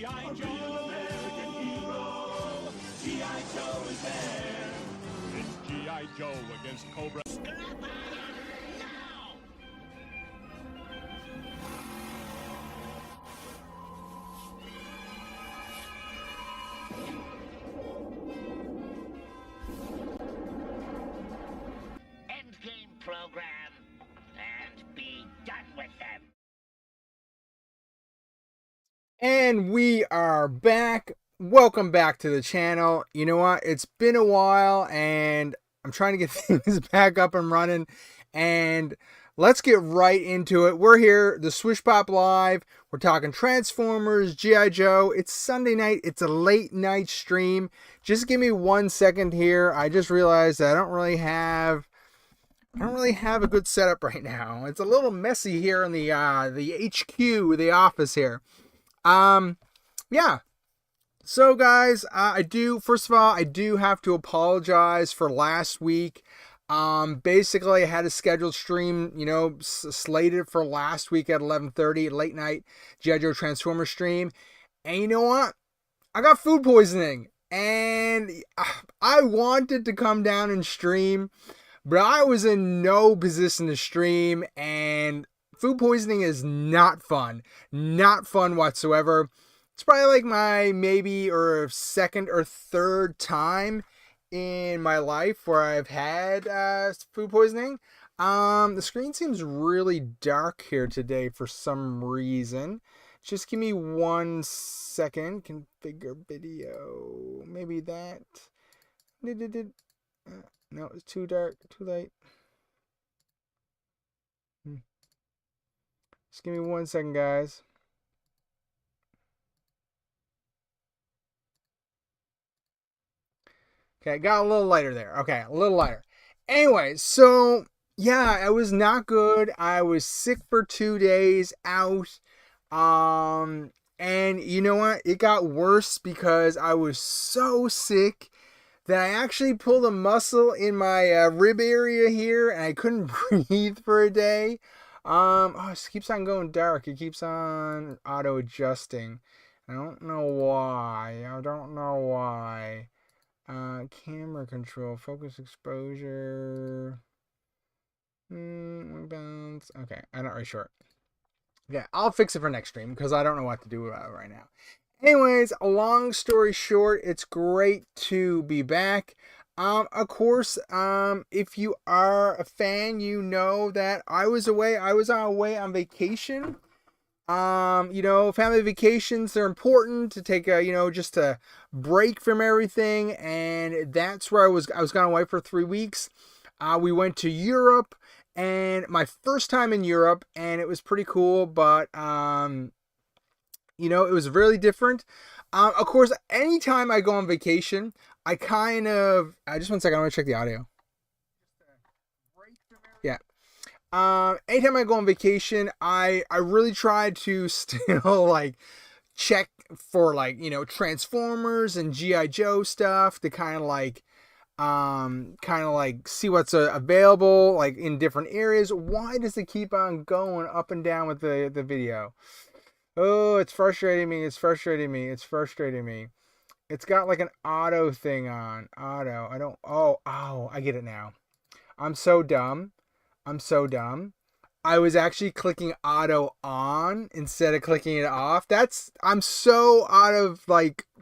G.I. Joe, American hero. G.I. Joe is there. It's G.I. Joe against Cobra. Endgame program and be done with them. And we are back. Welcome back to the channel. You know what? It's been a while and I'm trying to get things back up and running. And let's get right into it. We're here, the SwishPOP Live. We're talking Transformers, G.I. Joe. It's Sunday night. It's a late night stream. Just give me 1 second here. I just realized that I don't really have a good setup right now. It's a little messy here in the HQ, the office here. Yeah. So guys, first of all, I do have to apologize for last week. Basically I had a scheduled stream, slated for last week at 11:30, late night G.I. Joe Transformer stream. And you know what? I got food poisoning and I wanted to come down and stream, but I was in no position to stream, and food poisoning is not fun. Not fun whatsoever. It's probably like my second or third time in my life where I've had food poisoning. The screen seems really dark here today for some reason. Just give me 1 second. Configure video. Maybe that. No, it's too dark, too late. Just give me 1 second, guys. Okay, got a little lighter there. Okay, a little lighter. Anyway, so yeah, it was not good. I was sick for 2 days out. And you know what? It got worse because I was so sick that I actually pulled a muscle in my rib area here, and I couldn't breathe for a day. It keeps on going dark. It keeps on auto adjusting. I don't know why. Camera control, focus exposure. Bounce. Okay, I'm not really sure. Yeah, I'll fix it for next stream because I don't know what to do about it right now. Anyways, long story short, it's great to be back. Of course, if you are a fan, you know that I was away on vacation. Family vacations, they're important to take just a break from everything. And that's where I was gone away for 3 weeks. We went to Europe, and my first time in Europe, and it was pretty cool, but, it was really different. Of course, anytime I go on vacation, just 1 second, I'm going to check the audio. Yeah. Anytime I go on vacation, I really try to still, check for, Transformers and G.I. Joe stuff to kind of see what's available, in different areas. Why does it keep on going up and down with the video? Oh, it's frustrating me. It's frustrating me. It's got an auto thing on. Auto. I get it now. I'm so dumb. I was actually clicking auto on instead of clicking it off. I'm so out of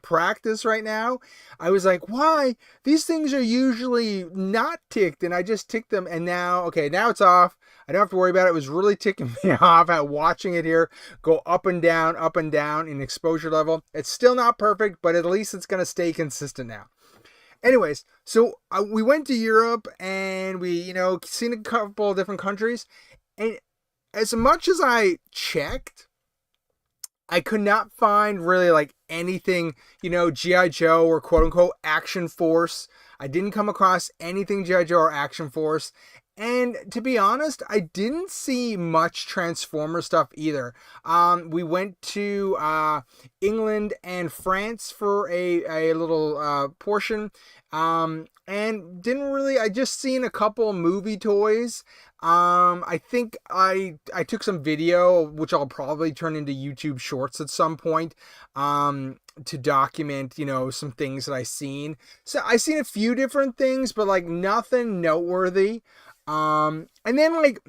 practice right now. I was like, why? These things are usually not ticked, and I just ticked them, and now it's off. I don't have to worry about it. It was really ticking me off at watching it here go up and down in exposure level. It's still not perfect, but at least it's going to stay consistent now. Anyways, so we went to Europe, and we, seen a couple of different countries, and as much as I checked, I could not find really anything, G.I. Joe or quote unquote Action Force. I didn't come across anything G.I. Joe or Action Force. And to be honest, I didn't see much Transformer stuff either. We went to England and France for a little portion, and didn't really. I just seen a couple movie toys. I think I took some video, which I'll probably turn into YouTube Shorts at some point. To document, some things that I seen. So I seen a few different things, but like nothing noteworthy. And then like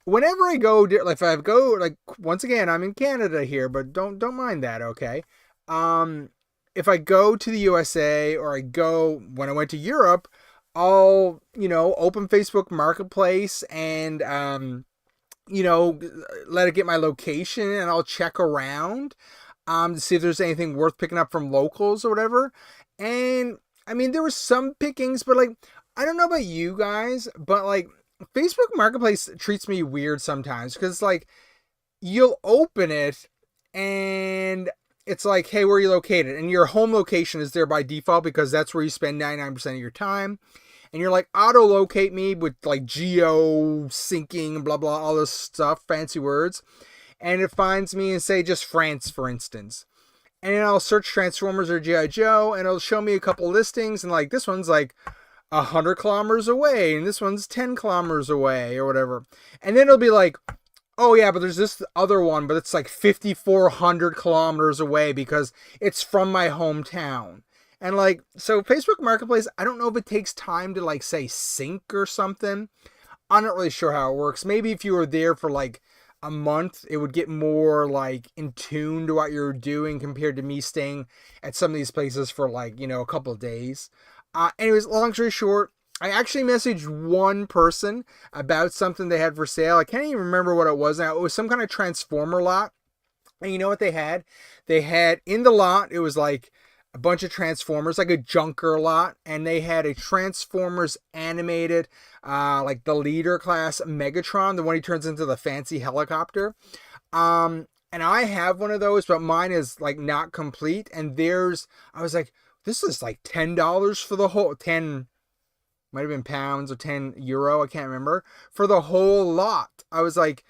whenever I go, like if I go, like once again, I'm in Canada here, but don't mind that, okay? If I go to the USA or I go when I went to Europe, I'll open Facebook Marketplace and let it get my location and I'll check around to see if there's anything worth picking up from locals or whatever. And I mean, there was some pickings, but like I don't know about you guys, but like Facebook Marketplace treats me weird sometimes because like you'll open it and it's like, hey, where are you located? And your home location is there by default because that's where you spend 99% of your time. And you're like, auto-locate me with like geo syncing, blah, blah, all this stuff, fancy words. And it finds me and say just France, for instance. And then I'll search Transformers or GIJoe and it'll show me a couple listings. And like this one's like 100 kilometers away and this one's 10 kilometers away or whatever. And then it'll be like, oh yeah, but there's this other one, but it's like 5,400 kilometers away because it's from my hometown. And like, so Facebook Marketplace, I don't know if it takes time to like say sync or something. I'm not really sure how it works. Maybe if you were there for like a month, it would get more like in tune to what you're doing compared to me staying at some of these places for like, a couple of days. Anyways, long story short, I actually messaged one person about something they had for sale. I can't even remember what it was now. It was some kind of Transformer lot. And you know what they had? They had in the lot, it was like a bunch of Transformers, like a junker lot. And they had a Transformers animated, like the leader class Megatron, the one he turns into the fancy helicopter. And I have one of those, but mine is like not complete. And I was like, this is like $10 for the whole, 10, might have been pounds or 10 euro, I can't remember, for the whole lot. I was like,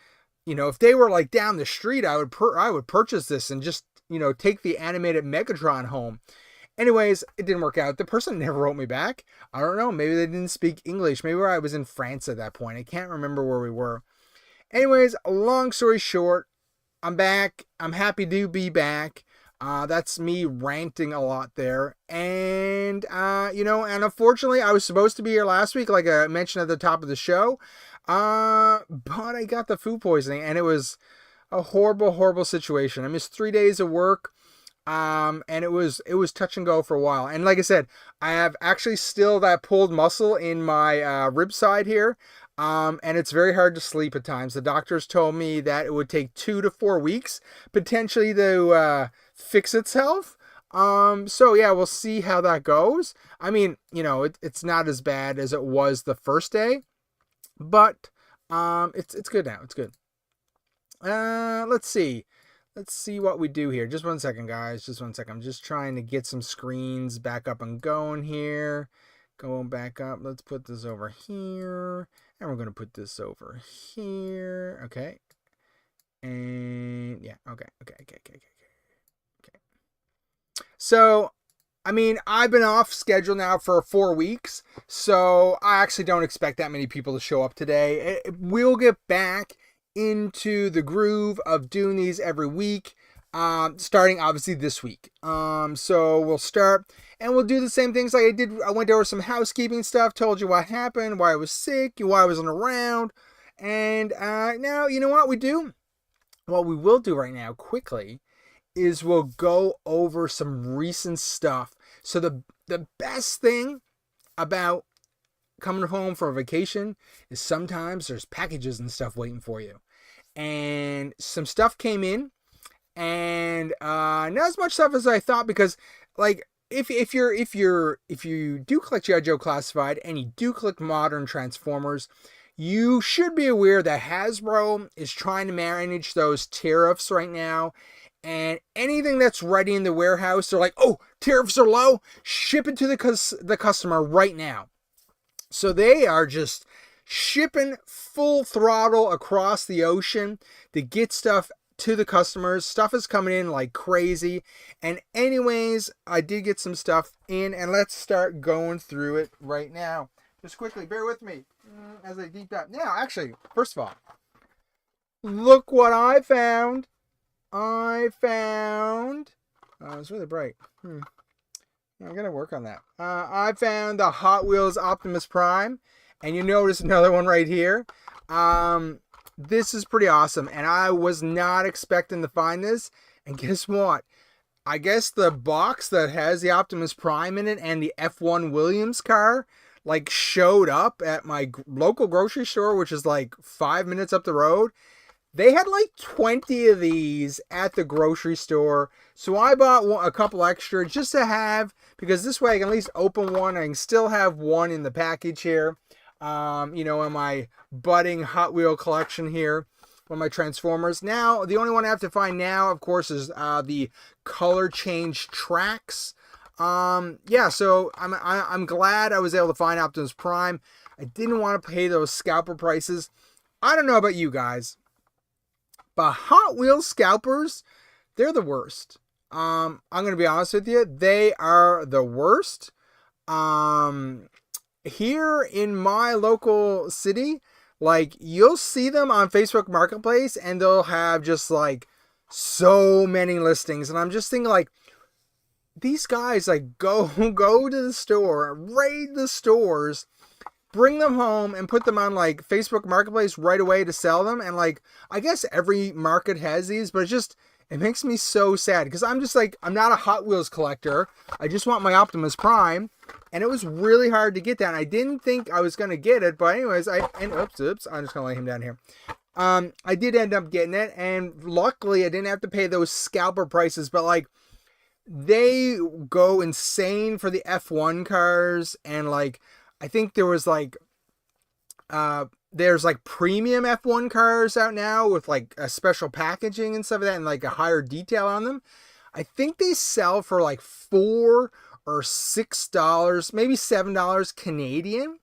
if they were like down the street, I would purchase this and just, take the animated Megatron home. Anyways, it didn't work out. The person never wrote me back. I don't know. Maybe they didn't speak English. Maybe I was in France at that point. I can't remember where we were. Anyways, long story short, I'm back. I'm happy to be back. That's me ranting a lot there. And, and unfortunately I was supposed to be here last week, like I mentioned at the top of the show. But I got the food poisoning and it was a horrible, horrible situation. I missed 3 days of work. And it was touch and go for a while. And like I said, I have actually still that pulled muscle in my, rib side here. And it's very hard to sleep at times. The doctors told me that it would take 2 to 4 weeks potentially to, fix itself. So yeah, we'll see how that goes. I mean, it's not as bad as it was the first day, but it's good now. It's good. Let's see what we do here. Just 1 second, guys. Just 1 second. I'm just trying to get some screens back up and going here. Going back up. Let's put this over here, and we're gonna put this over here. Okay. And yeah. Okay. So, I mean, I've been off schedule now for 4 weeks, so I actually don't expect that many people to show up today. We'll get back into the groove of doing these every week, starting obviously this week. So we'll start, and we'll do the same things like I did. I went over some housekeeping stuff, told you what happened, why I was sick, why I wasn't around, and now, you know what we do? What we will do right now, quickly, is we'll go over some recent stuff. So the best thing about coming home for a vacation is sometimes there's packages and stuff waiting for you. And some stuff came in, and not as much stuff as I thought, because like if you do click GIJoe Classified and you do click Modern Transformers, you should be aware that Hasbro is trying to manage those tariffs right now. And anything that's ready in the warehouse, they're like, oh, tariffs are low, ship it to the customer right now. So they are just shipping full throttle across the ocean to get stuff to the customers. Stuff is coming in like crazy. And anyways, I did get some stuff in, and let's start going through it right now. Just quickly, bear with me as I deep dive. Now, actually, first of all, look what I found. It's really bright. I'm gonna work on that. I found the Hot Wheels Optimus Prime, and you notice another one right here. This is pretty awesome, and I was not expecting to find this. And guess what? I guess the box that has the Optimus Prime in it and the F1 Williams car like showed up at my local grocery store, which is like 5 minutes up the road. They had like 20 of these at the grocery store. So I bought a couple extra just to have, because this way I can at least open one. I can still have one in the package here. In my budding Hot Wheel collection here, one of my Transformers. Now, the only one I have to find now, of course, is the color change tracks. So I'm glad I was able to find Optimus Prime. I didn't want to pay those scalper prices. I don't know about you guys, but Hot Wheels scalpers, they're the worst. I'm going to be honest with you. They are the worst. Here in my local city, like, you'll see them on Facebook Marketplace, and they'll have just like so many listings. And I'm just thinking, like, these guys like go to the store, raid the stores, bring them home, and put them on like Facebook Marketplace right away to sell them. And like, I guess every market has these, but it makes me so sad, because I'm just like, I'm not a Hot Wheels collector. I just want my Optimus Prime. And it was really hard to get that. And I didn't think I was going to get it. But anyways, oops, I'm just going to lay him down here. I did end up getting it. And luckily, I didn't have to pay those scalper prices. But like, they go insane for the F1 cars. And like, I think there was like, there's like premium F1 cars out now with like a special packaging and stuff like that, and like a higher detail on them. I think they sell for like $4 or $6, maybe $7 Canadian,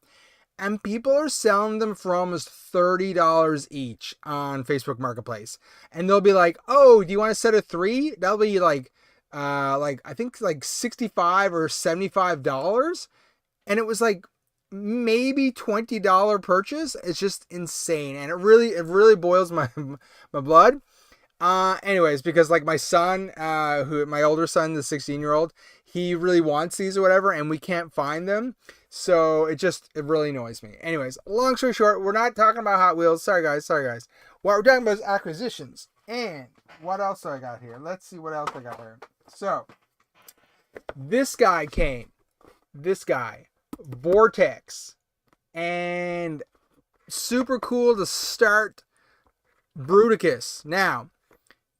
and people are selling them for almost $30 each on Facebook Marketplace. And they'll be like, "Oh, do you want a set of 3?" That'll be like I think like $65 or $75, and it was like maybe $20 purchase. It's just insane, and it really boils my blood. Anyways, because like my son, my older son, the 16-year-old, he really wants these or whatever, and we can't find them. So it really annoys me. Anyways, long story short, we're not talking about Hot Wheels. Sorry guys. What we're talking about is acquisitions. And what else do I got here? Let's see what else I got here. So this guy came. Vortex. And super cool to start Bruticus. Now,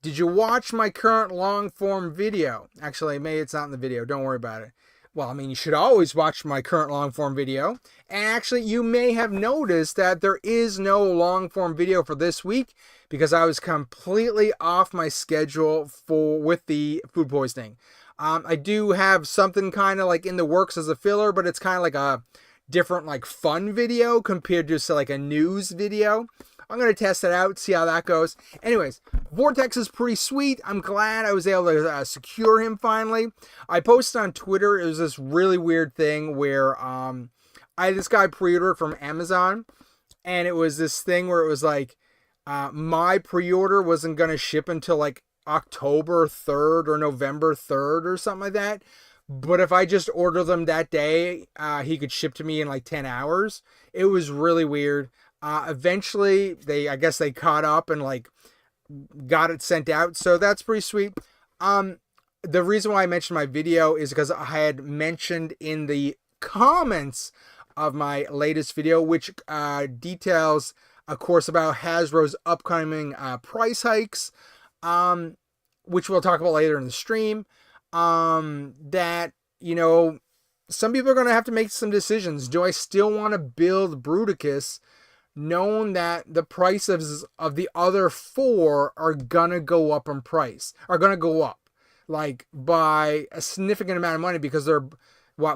did you watch my current long form video? Actually, maybe it's not in the video. Don't worry about it. Well, I mean, you should always watch my current long form video. And actually, you may have noticed that there is no long form video for this week, because I was completely off my schedule with the food poisoning. I do have something kind of like in the works as a filler, but it's kind of like a different like fun video compared to say like a news video. I'm going to test it out, see how that goes. Anyways, Vortex is pretty sweet. I'm glad I was able to secure him finally. I posted on Twitter. It was this really weird thing where I had this guy pre-order from Amazon, and it was this thing where it was like my pre-order wasn't going to ship until like October 3rd or November 3rd or something like that. But if I just order them that day, he could ship to me in like 10 hours. It was really weird. Eventually, I guess they caught up and like got it sent out. So that's pretty sweet. The reason why I mentioned my video is because I had mentioned in the comments of my latest video, which details, of course, about Hasbro's upcoming price hikes, which we'll talk about later in the stream, that, some people are going to have to make some decisions. Do I still want to build Bruticus, knowing that the prices of the other 4 are going to go up in price, are going to go up like by a significant amount of money, because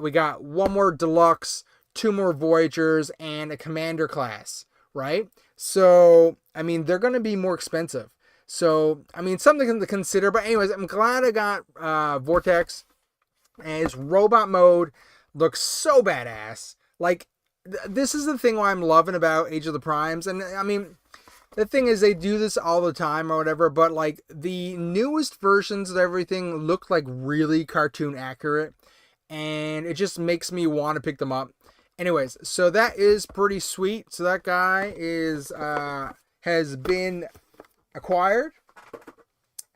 we got one more deluxe, 2 more Voyagers, and a Commander class, right? So, I mean, they're going to be more expensive. So, I mean, something to consider. But anyways, I'm glad I got Vortex. And his robot mode looks so badass. Like, this is the thing why I'm loving about Age of the Primes. And, I mean, the thing is, they do this all the time or whatever. But, like, the newest versions of everything look, like, really cartoon accurate. And it just makes me want to pick them up. Anyways, so that is pretty sweet. So that guy is has been acquired.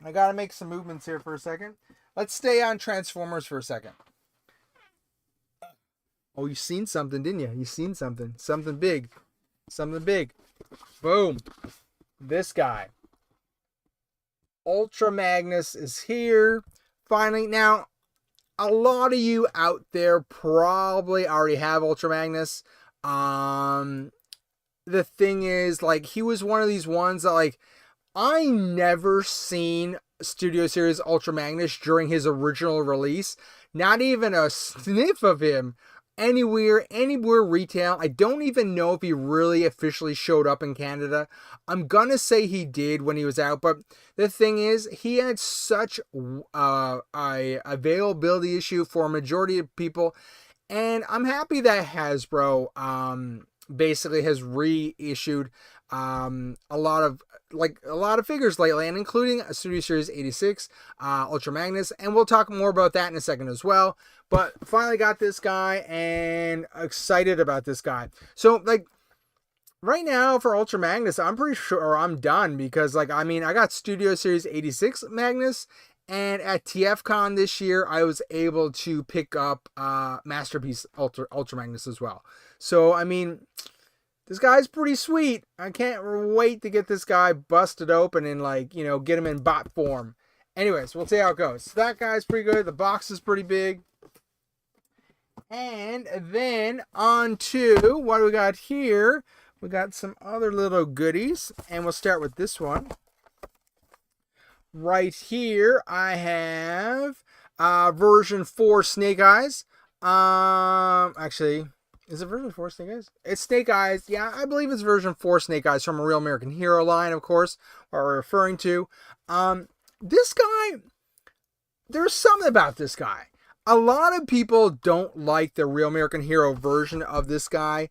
I gotta make some movements here for a second. Let's stay on Transformers for a second. Oh, you seen something, didn't you? You seen something. Something big. Something big. Boom. This guy. Ultra Magnus is here. Finally. Now, a lot of you out there probably already have Ultra Magnus. The thing is, like, he was one of these ones that, like, I never seen Studio Series Ultra Magnus during his original release. Not even a sniff of him anywhere retail. I don't even know if he really officially showed up in Canada. I'm gonna say he did when he was out, but the thing is, he had such a availability issue for a majority of people, and I'm happy that Hasbro basically has reissued a lot of figures lately, and including a Studio Series 86 Ultra Magnus, and we'll talk more about that in a second as well. But finally got this guy and excited about this guy. So, like, right now for Ultra Magnus, I'm pretty sure I'm done because, like, I mean, I got Studio Series 86 Magnus, and at TFCon this year, I was able to pick up Masterpiece Ultra Magnus as well. So, I mean, this guy's pretty sweet. I can't wait to get this guy busted open and, like, you know, get him in bot form. Anyways, we'll see how it goes. So that guy's pretty good. The box is pretty big. And then on to what do we got here? We got some other little goodies. And we'll start with this one. Right here, I have version 4 Snake Eyes. Actually, is it version 4 Snake Eyes? It's Snake Eyes. Yeah, I believe it's version 4 Snake Eyes from a Real American Hero line, of course, what we're referring to. This guy, there's something about this guy. A lot of people don't like the Real American Hero version of this guy.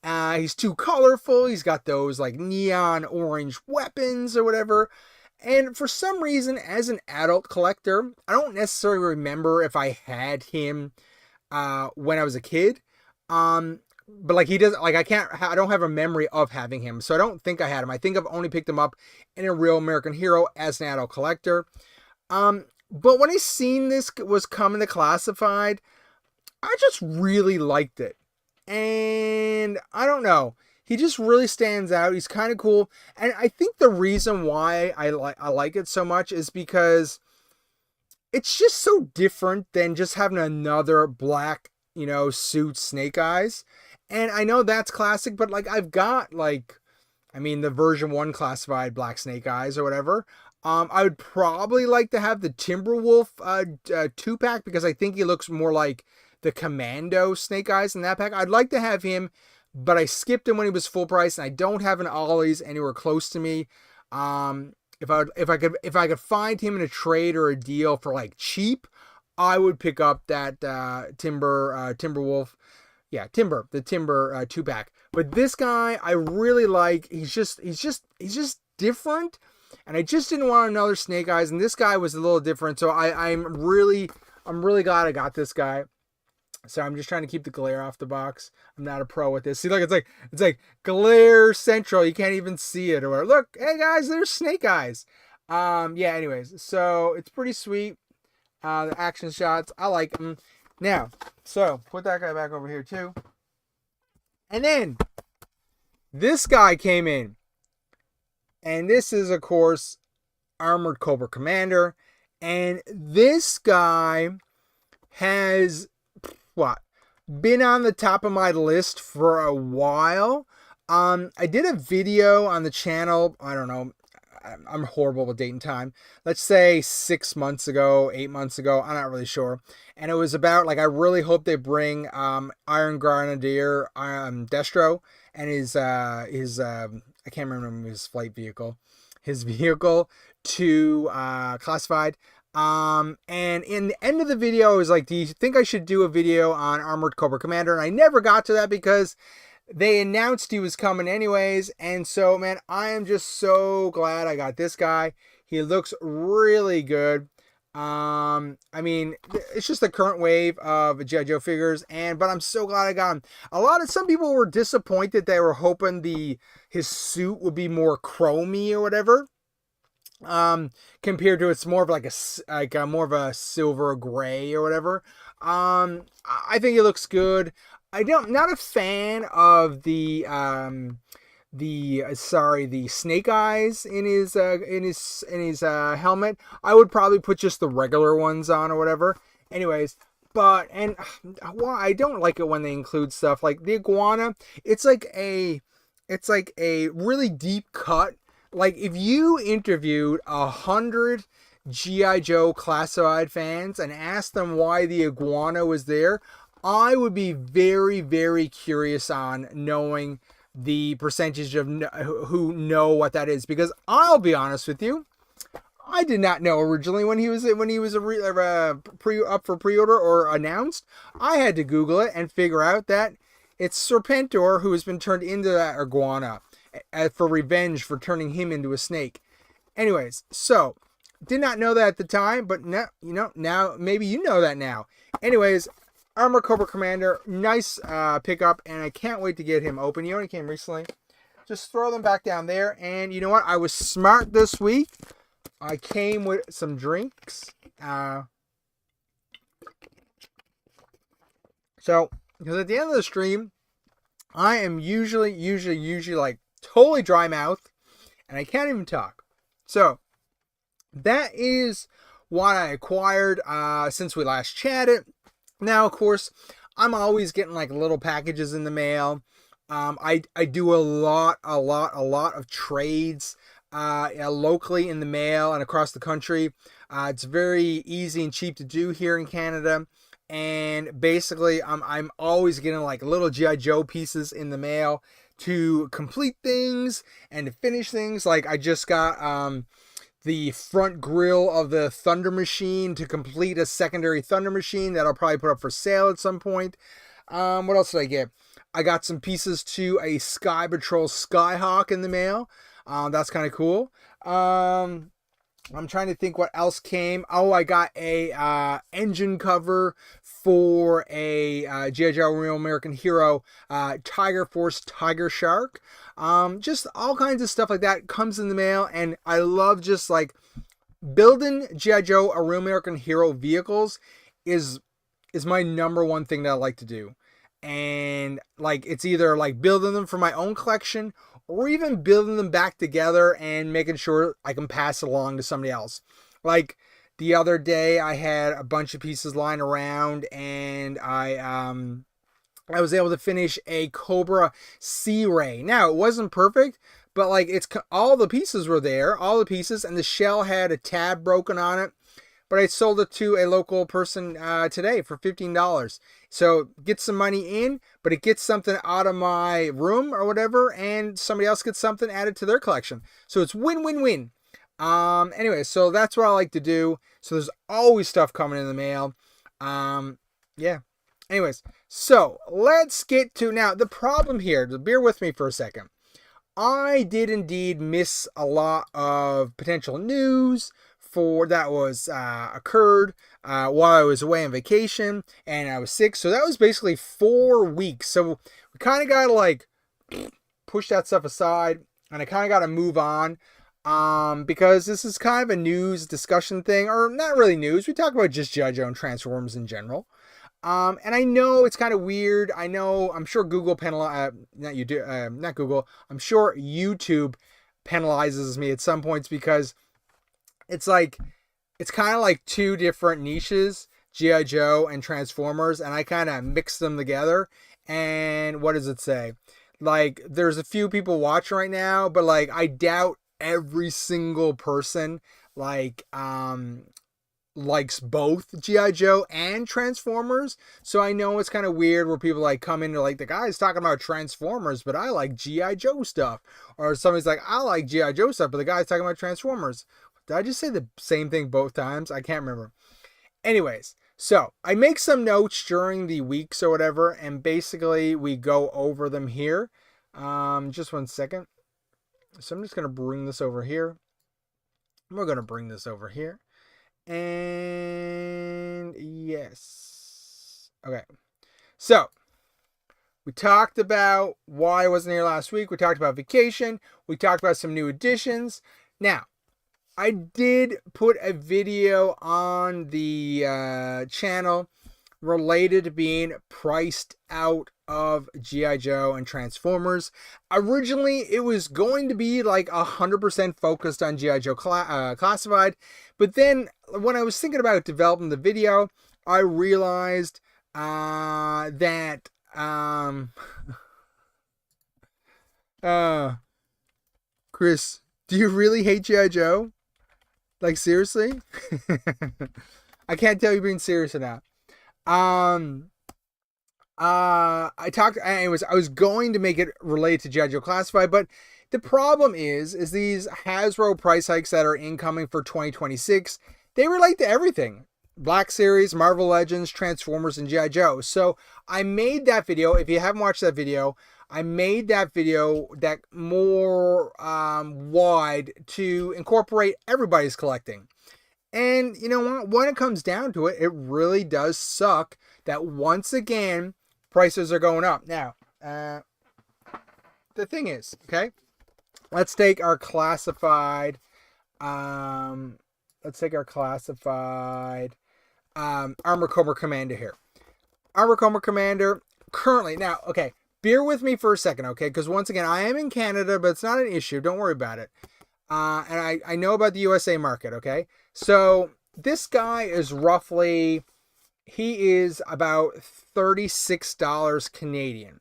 He's too colorful. He's got those, like, neon orange weapons or whatever. And for some reason, as an adult collector, I don't necessarily remember if I had him when I was a kid. But, like, he doesn't, like, I don't have a memory of having him. So I don't think I had him. I think I've only picked him up in a Real American Hero as an adult collector. But when I seen this was coming to Classified, I just really liked it. And I don't know. He just really stands out. He's kind of cool. And I think the reason why I like it so much is because it's just so different than just having another black, you know, suit Snake Eyes. And I know that's classic, but, like, I've got, like, I mean, the version 1 Classified Black Snake Eyes or whatever. I would probably like to have the Timberwolf 2-pack because I think he looks more like the Commando Snake Eyes in that pack. I'd like to have him, but I skipped him when he was full price, and I don't have an Ollie's anywhere close to me. If I could find him in a trade or a deal for, like, cheap, I would pick up that Timberwolf. Yeah, the Timber 2-pack. But this guy I really like. He's just different. And I just didn't want another Snake Eyes, and this guy was a little different. So I'm really glad I got this guy. So I'm just trying to keep the glare off the box. I'm not a pro with this. See, look, it's like glare central. You can't even see it. Or look, hey guys, there's Snake Eyes. Yeah. Anyways, so it's pretty sweet. The action shots, I like them. Now, so put that guy back over here too. And then this guy came in. And this is, of course, Armored Cobra Commander. And this guy has, been on the top of my list for a while. I did a video on the channel, I don't know, I'm horrible with date and time. Let's say 6 months ago, 8 months ago. I'm not really sure. And it was about like I really hope they bring Iron Grenadier Destro and his I can't remember his flight vehicle, his vehicle to classified. And in the end of the video, I was like, do you think I should do a video on Armored Cobra Commander? And I never got to that because they announced he was coming anyways. And so, man, I am just so glad I got this guy. He looks really good. I mean, it's just the current wave of GIJoe figures, but I'm so glad I got him. Some people were disappointed. They were hoping his suit would be more chromey or whatever. Compared to it's more of like a more of a silver gray or whatever. I think it looks good. Not a fan of the snake eyes in his helmet. I would probably put just the regular ones on or whatever. Anyways, I don't like it when they include stuff like the iguana. It's like a really deep cut. Like, if you interviewed 100 GIJoe classified fans and asked them why the iguana was there, I would be very, very curious on knowing the percentage of who know what that is. Because I'll be honest with you, I did not know originally when he was up for pre-order or announced. I had to Google it and figure out that it's Serpentor who has been turned into that iguana. For revenge for turning him into a snake. Anyways, so did not know that at the time, but now now maybe you know that now. Anyways, Armored Cobra Commander, nice pickup, and I can't wait to get him open. He only came recently. Just throw them back down there, and you know what? I was smart this week. I came with some drinks. So because at the end of the stream, I am usually like totally dry mouth, and I can't even talk. So that is what I acquired since we last chatted. Now, of course, I'm always getting like little packages in the mail. I do a lot of trades locally in the mail and across the country. It's very easy and cheap to do here in Canada. And basically, I'm always getting like little GIJoe pieces in the mail to complete things and to finish things. Like I just got the front grill of the Thunder Machine to complete a secondary Thunder Machine that I'll probably put up for sale at some point. What else did I get? I got some pieces to a Sky Patrol Skyhawk in the mail. That's kind of cool. I'm trying to think what else came. Oh, I got a engine cover for a GIJoe Real American Hero Tiger Force Tiger Shark. Just all kinds of stuff like that comes in the mail, and I love just like building GIJoe Real American Hero vehicles is my number one thing that I like to do. And like it's either like building them for my own collection or even building them back together and making sure I can pass it along to somebody else. Like the other day I had a bunch of pieces lying around, and I was able to finish a Cobra Sea Ray. Now, it wasn't perfect, but like all the pieces were there, all the pieces, and the shell had a tab broken on it. But I sold it to a local person today for $15. So get some money in, but it gets something out of my room or whatever, and somebody else gets something added to their collection. So it's win-win-win. Anyway, so that's what I like to do. So there's always stuff coming in the mail. Yeah. Anyways, so let's get to now the problem here. Bear with me for a second. I did indeed miss a lot of potential news that was occurred while I was away on vacation and I was sick. So that was basically 4 weeks. So we kind of got to like push that stuff aside, and I kind of got to move on because this is kind of a news discussion thing, or not really news. We talk about just GIJoe and Transformers in general. And I know it's kind of weird. I know, I'm sure Google not Google. I'm sure YouTube penalizes me at some points because it's kind of like two different niches, GIJoe and Transformers, and I kind of mix them together. And what does it say? Like, there's a few people watching right now, but like, I doubt every single person like likes both G.I. Joe and Transformers. So I know it's kind of weird where people like come into like, the guy's talking about Transformers, but I like G.I. Joe stuff. Or somebody's like, I like G.I. Joe stuff, but the guy's talking about Transformers. Did I just say the same thing both times? I can't remember. Anyways, so I make some notes during the weeks or whatever, and basically we go over them here. Just 1 second. So I'm just going to bring this over here. We're going to bring this over here. And yes. Okay. So we talked about why I wasn't here last week. We talked about vacation. We talked about some new additions. Now, I did put a video on the channel related to being priced out of G.I. Joe and Transformers. Originally, it was going to be like 100% focused on G.I. Joe Classified. But then when I was thinking about developing the video, I realized that Chris, do you really hate G.I. Joe? Like, seriously? I can't tell you being serious or not. I was going to make it related to GIJoe Classified, but the problem is these Hasbro price hikes that are incoming for 2026, they relate to everything. Black Series, Marvel Legends, Transformers, and G.I. Joe. So I made that video. If you haven't watched that video, I made that video that more wide to incorporate everybody's collecting. And you know what? When it comes down to it, it really does suck that once again, prices are going up. Now, the thing is, okay, let's take our classified, Armor Cobra Commander here. Armor Cobra Commander, currently, now, okay, bear with me for a second, okay, because once again, I am in Canada, but it's not an issue, don't worry about it. And I know about the USA market, okay? So, this guy is roughly, he is about $36 Canadian.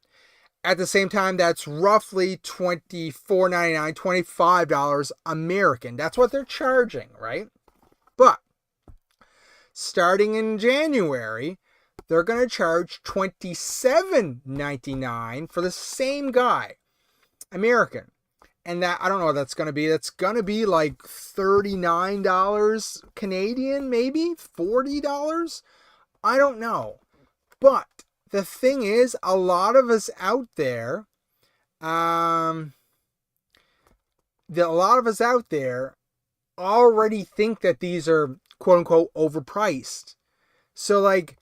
At the same time, that's roughly $24.99, $25 American. That's what they're charging, right? But starting in January, they're going to charge $27.99 for the same guy, American. And that, I don't know what that's going to be. That's going to be like $39 Canadian, maybe $40. I don't know. But the thing is, a lot of us out there, already think that these are quote unquote overpriced. So like,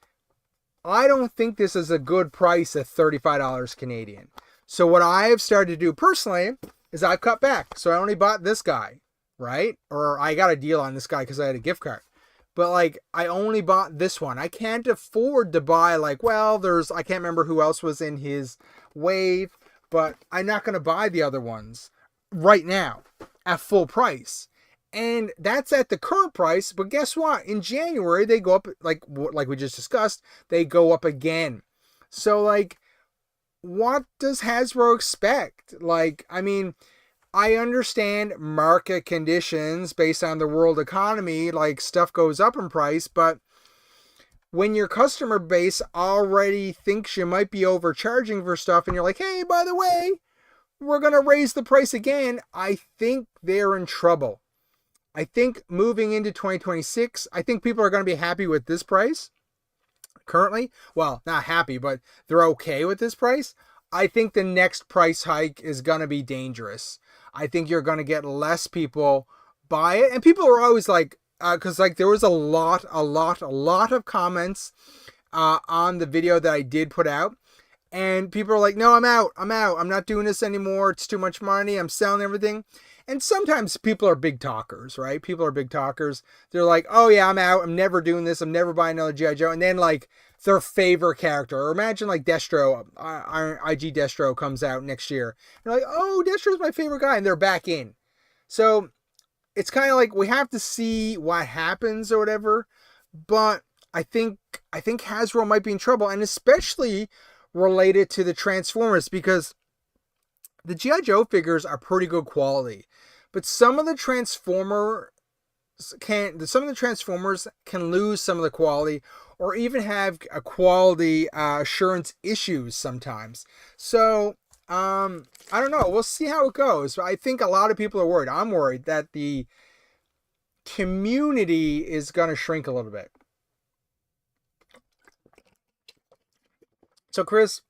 I don't think this is a good price at $35 Canadian. So what I have started to do personally is I've cut back. So I only bought this guy, right? Or I got a deal on this guy because I had a gift card. But like, I only bought this one. I can't afford to buy like, well, I can't remember who else was in his wave, but I'm not going to buy the other ones right now at full price. And that's at the current price. But guess what? In January, they go up, like we just discussed, they go up again. So like, what does Hasbro expect? Like, I mean, I understand market conditions based on the world economy, like stuff goes up in price, but when your customer base already thinks you might be overcharging for stuff and you're like, hey, by the way, we're going to raise the price again, I think they're in trouble. I think moving into 2026, I think people are going to be happy with this price. Currently, well, not happy, but they're okay with this price. I think the next price hike is going to be dangerous. I think you're going to get less people buy it. And people are always like, because like there was a lot of comments on the video that I did put out. And people are like, no, I'm out. I'm not doing this anymore. It's too much money. I'm selling everything. And sometimes people are big talkers, right? People are big talkers. They're like, oh yeah, I'm out. I'm never doing this. I'm never buying another G.I. Joe. And then like their favorite character, or imagine like Destro, IG Destro comes out next year. They're like, oh, Destro's my favorite guy. And they're back in. So it's kind of like we have to see what happens or whatever. But I think Hasbro might be in trouble. And especially related to the Transformers, because the G.I. Joe figures are pretty good quality. but some of the Transformers can lose some of the quality, or even have a quality assurance issues sometimes. So I don't know. We'll see how it goes. I think a lot of people are worried. I'm worried that the community is going to shrink a little bit. So, Chris,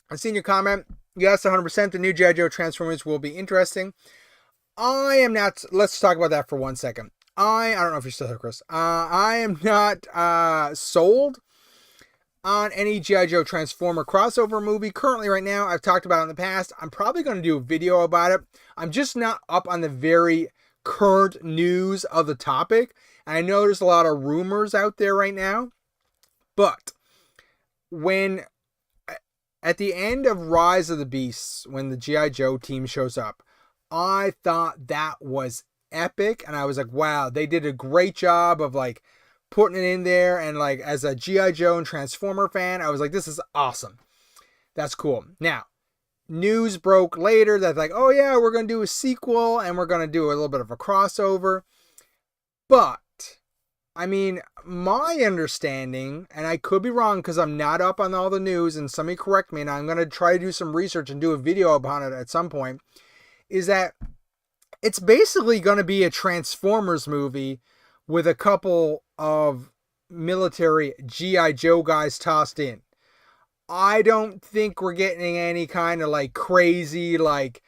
I've seen your comment. Yes, 100%. The new GIJoe Transformers will be interesting. I am not. Let's talk about that for 1 second. I don't know if you're still here, Chris. I am not sold on any GIJoe Transformer crossover movie currently right now. I've talked about it in the past. I'm probably going to do a video about it. I'm just not up on the very current news of the topic. And I know there's a lot of rumors out there right now. But when at the end of Rise of the Beasts, when the GIJoe team shows up, I thought that was epic. And I was like, wow, they did a great job of like putting it in there. And like, as a GIJoe and Transformer fan, I was like, this is awesome. That's cool. Now, news broke later that like, oh yeah, we're going to do a sequel and we're going to do a little bit of a crossover. But I mean, my understanding, and I could be wrong because I'm not up on all the news, and somebody correct me, and I'm going to try to do some research and do a video about it at some point, is that it's basically going to be a Transformers movie with a couple of military GIJoe guys tossed in. I don't think we're getting any kind of like crazy like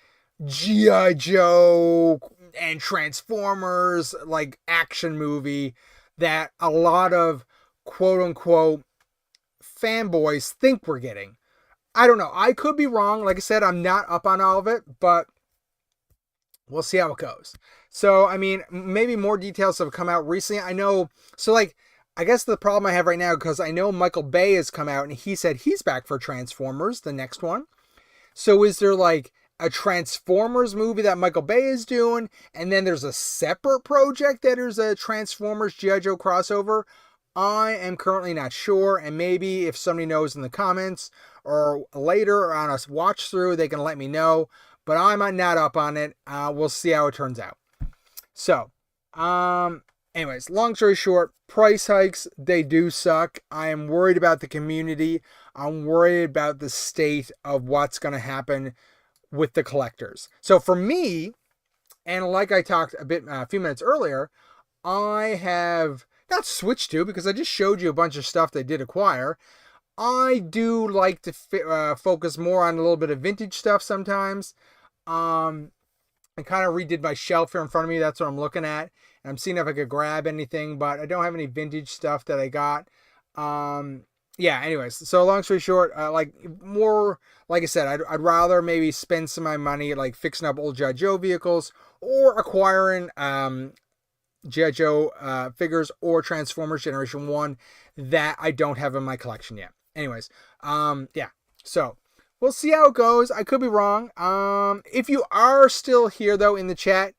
GIJoe and Transformers like action movie that a lot of quote unquote fanboys think we're getting. I don't know. I could be wrong. Like I said, I'm not up on all of it, but we'll see how it goes. So, I mean, maybe more details have come out recently. I know. So, like, I guess the problem I have right now, because I know Michael Bay has come out and he said he's back for Transformers, the next one. So, is there like a Transformers movie that Michael Bay is doing, and then there's a separate project that is a Transformers GIJoe crossover? I am currently not sure, and maybe if somebody knows in the comments or later on a watch through, they can let me know. But I'm not up on it. We'll see how it turns out. So, anyways, long story short, price hikes, they do suck. I am worried about the community. I'm worried about the state of what's going to happen with the collectors. So for me, and like I talked a few minutes earlier, I have not switched to, because I just showed you a bunch of stuff they did acquire. I do like to focus more on a little bit of vintage stuff sometimes. I kind of redid my shelf here in front of me. That's what I'm looking at. And I'm seeing if I could grab anything, but I don't have any vintage stuff that I got. Yeah, anyways, so long story short, like I said, I'd rather maybe spend some of my money like fixing up old GIJoe vehicles, or acquiring GIJoe figures or Transformers Generation 1 that I don't have in my collection yet. Anyways, yeah, so we'll see how it goes. I could be wrong. If you are still here though in the chat,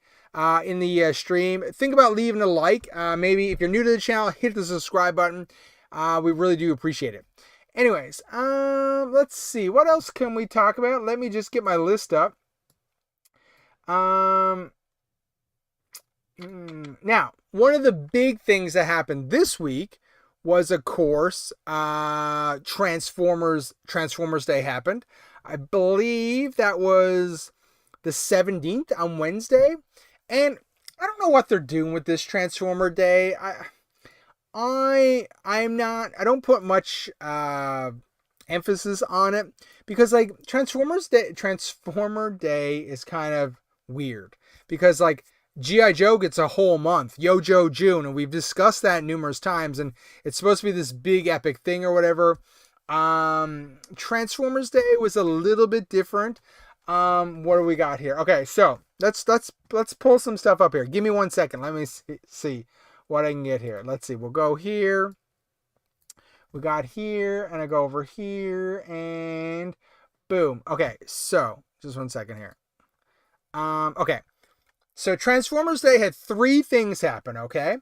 in the stream, think about leaving a like. Maybe if you're new to the channel, hit the subscribe button. We really do appreciate it. Anyways, let's see. What else can we talk about? Let me just get my list up. Now, one of the big things that happened this week was, of course, Transformers Day happened. I believe that was the 17th on Wednesday. And I don't know what they're doing with this Transformer Day. I don't put much emphasis on it, because like Transformer Day is kind of weird, because like GIJoe gets a whole month, GIJoe June, and we've discussed that numerous times, and it's supposed to be this big epic thing or whatever. Transformers Day was a little bit different. What do we got here? Okay, so let's pull some stuff up here. Give me 1 second. Let me see what I can get here. Let's see. We'll go here. We got here, and I go over here, and boom. Okay, so just 1 second here. Okay. So Transformers Day had 3 things happen, okay?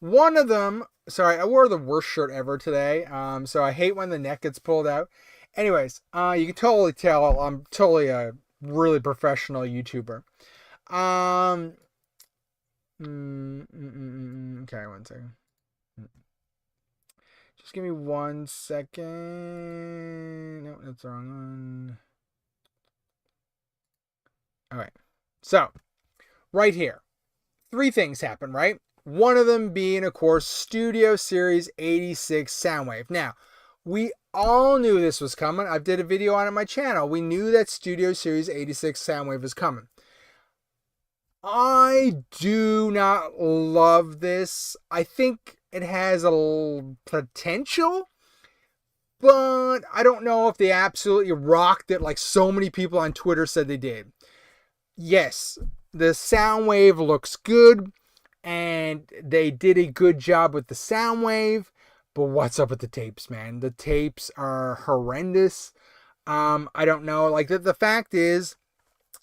One of them, sorry, I wore the worst shirt ever today. So I hate when the neck gets pulled out. Anyways, you can totally tell I'm totally a really professional YouTuber. Okay, one second. Just give me 1 second. No, that's the wrong one. All right. So, right here, 3 things happen, right? One of them being, of course, Studio Series 86 Soundwave. Now, we all knew this was coming. I did a video on it on my channel. We knew that Studio Series 86 Soundwave was coming. I do not love this. I think it has a little potential, but I don't know if they absolutely rocked it like so many people on Twitter said they did. Yes, the Soundwave looks good, and they did a good job with the Soundwave, but what's up with the tapes, man? The tapes are horrendous. I don't know. Like, the fact is,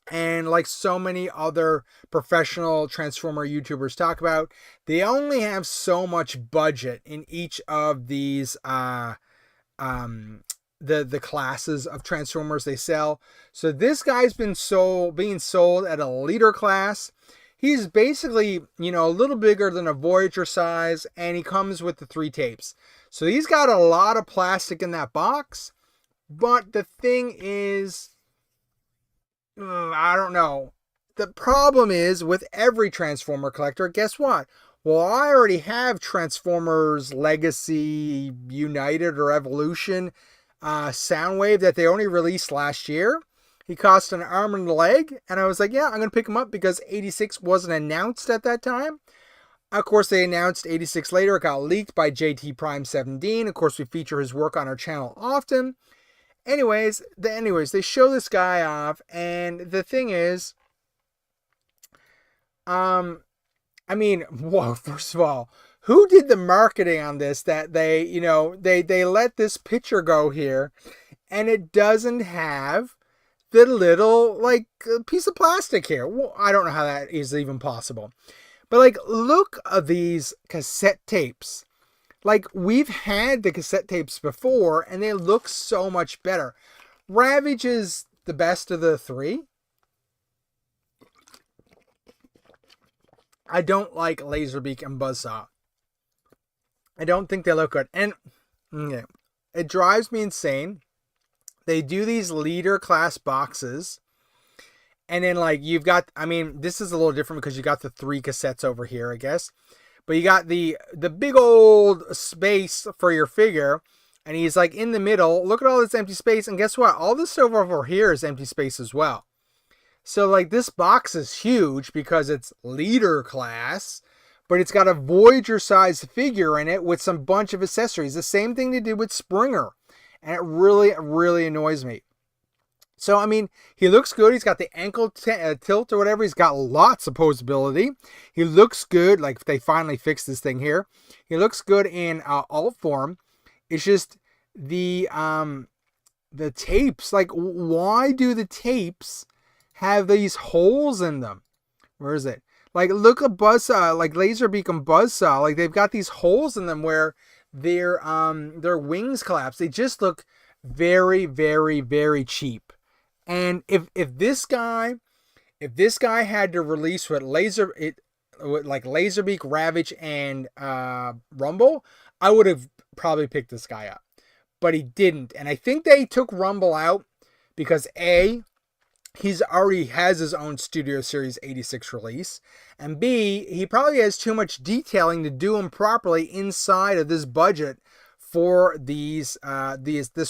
and like so many other professional Transformer YouTubers talk about, they only have so much budget in each of these the classes of Transformers they sell. So this guy's being sold at a leader class. He's basically, a little bigger than a Voyager size, and he comes with the 3 tapes. So he's got a lot of plastic in that box, but the thing is, I don't know. The problem is with every Transformer collector, guess what? Well, I already have Transformers Legacy, United, or Evolution Soundwave that they only released last year. He cost an arm and a leg, and I was like, yeah, I'm going to pick him up because 86 wasn't announced at that time. Of course, they announced 86 later. It got leaked by JT Prime 17. Of course, we feature his work on our channel often. Anyways, they show this guy off, and the thing is, whoa, first of all, who did the marketing on this that they let this picture go here, and it doesn't have the little, piece of plastic here? Well, I don't know how that is even possible. But, look at these cassette tapes. We've had the cassette tapes before, and they look so much better. Ravage is the best of the 3. I don't like Laserbeak and Buzzsaw. I don't think they look good. And it drives me insane. They do these leader class boxes. And then, you've got, this is a little different because you got the 3 cassettes over here, I guess. But you got the big old space for your figure, and he's in the middle. Look at all this empty space, and guess what? All this stuff over here is empty space as well. So this box is huge because it's leader class, but it's got a Voyager sized figure in it with some bunch of accessories. The same thing they did with Springer, and it really, really annoys me. So, he looks good. He's got the ankle tilt or whatever. He's got lots of posability. He looks good. They finally fixed this thing here. He looks good in alt form. It's just the tapes. Why do the tapes have these holes in them? Where is it? Look at Buzzsaw, Laserbeak and Buzzsaw. They've got these holes in them where their wings collapse. They just look very, very, very cheap. And if this guy had to release with Laserbeak, Ravage, and Rumble, I would have probably picked this guy up. But he didn't. And I think they took Rumble out because A, he's already has his own Studio Series 86 release, and B, he probably has too much detailing to do him properly inside of this budget for this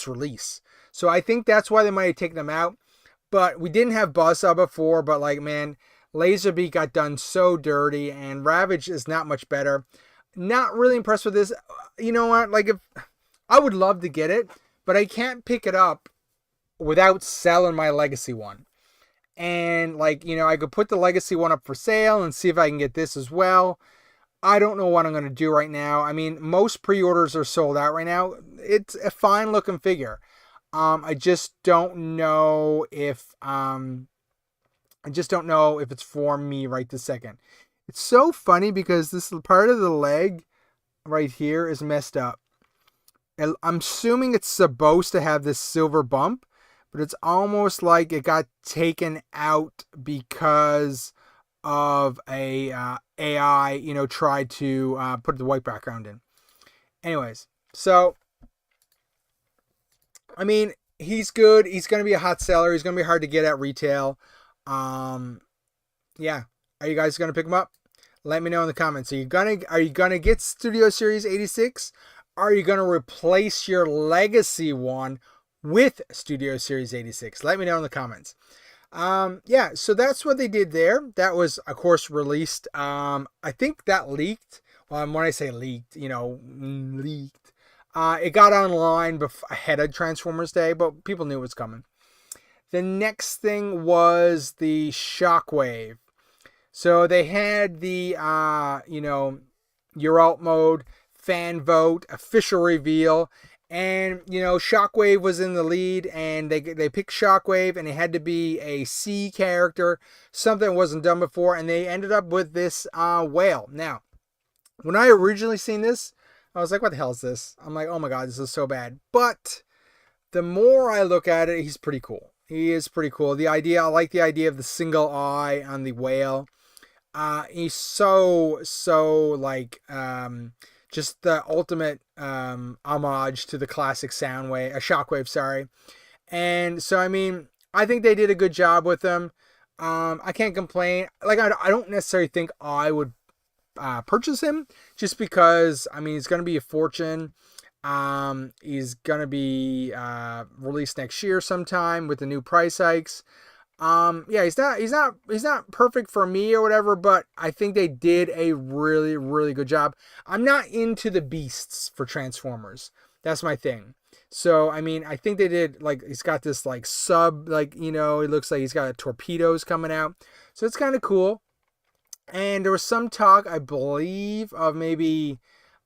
release. So I think that's why they might have taken them out. But we didn't have Buzzsaw before, but Laserbeak got done so dirty, and Ravage is not much better. Not really impressed with this. You know what? If I would love to get it, but I can't pick it up without selling my Legacy one. And I could put the Legacy one up for sale and see if I can get this as well. I don't know what I'm going to do right now. Most pre-orders are sold out right now. It's a fine looking figure. I just don't know if it's for me right this second. It's so funny because this part of the leg right here is messed up. I'm assuming it's supposed to have this silver bump, but it's almost like it got taken out because of a AI, you know, tried to put the white background in. Anyways, so I mean, he's good. He's going to be a hot seller. He's going to be hard to get at retail. Yeah. Are you guys going to pick him up? Let me know in the comments. Are you gonna get Studio Series 86? Are you gonna replace your legacy one with Studio Series 86? Let me know in the comments. Yeah, so that's what they did there. That was, of course, released. I think that leaked. When I say leaked, you know, leaked. It got online ahead of Transformers Day, but people knew it was coming. The next thing was the Shockwave. So they had the, you know, your alt mode, fan vote, official reveal, and, you know, Shockwave was in the lead, and they picked Shockwave, and it had to be a C character, something that wasn't done before, and they ended up with this whale. Now, when I originally seen this, I was like, what the hell is this? I'm like, oh my god, this is so bad. But the more I look at it, he's pretty cool. He is pretty cool. I like the idea of the single eye on the whale. He's so like just the ultimate homage to the classic Shockwave, sorry. And so I mean, I think they did a good job with him. I can't complain. Like I don't necessarily think I would purchase him just because I mean he's gonna be a fortune. He's gonna be released next year sometime with the new price hikes. Yeah, he's not perfect for me or whatever, but I think they did a really, really good job. I'm not into the beasts for Transformers. That's my thing. So, I mean, I think they did, like, he's got this, like, you know, it looks like he's got torpedoes coming out. So it's kind of cool. And there was some talk, I believe, of maybe,